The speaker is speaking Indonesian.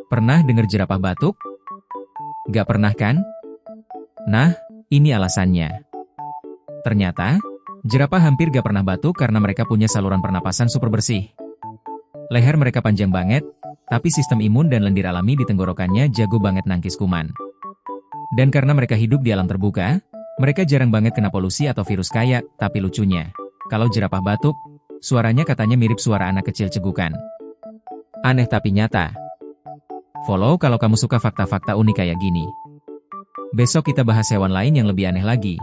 Pernah dengar jerapah batuk? Gak pernah kan? Nah, ini alasannya. Ternyata, jerapah hampir gak pernah batuk karena mereka punya saluran pernapasan super bersih. Leher mereka panjang banget, tapi sistem imun dan lendir alami di tenggorokannya jago banget nangkis kuman. Dan karena mereka hidup di alam terbuka, mereka jarang banget kena polusi atau virus kayak, tapi lucunya, kalau jerapah batuk, suaranya katanya mirip suara anak kecil cegukan. Aneh tapi nyata. Follow kalau kamu suka fakta-fakta unik kayak gini. Besok kita bahas hewan lain yang lebih aneh lagi.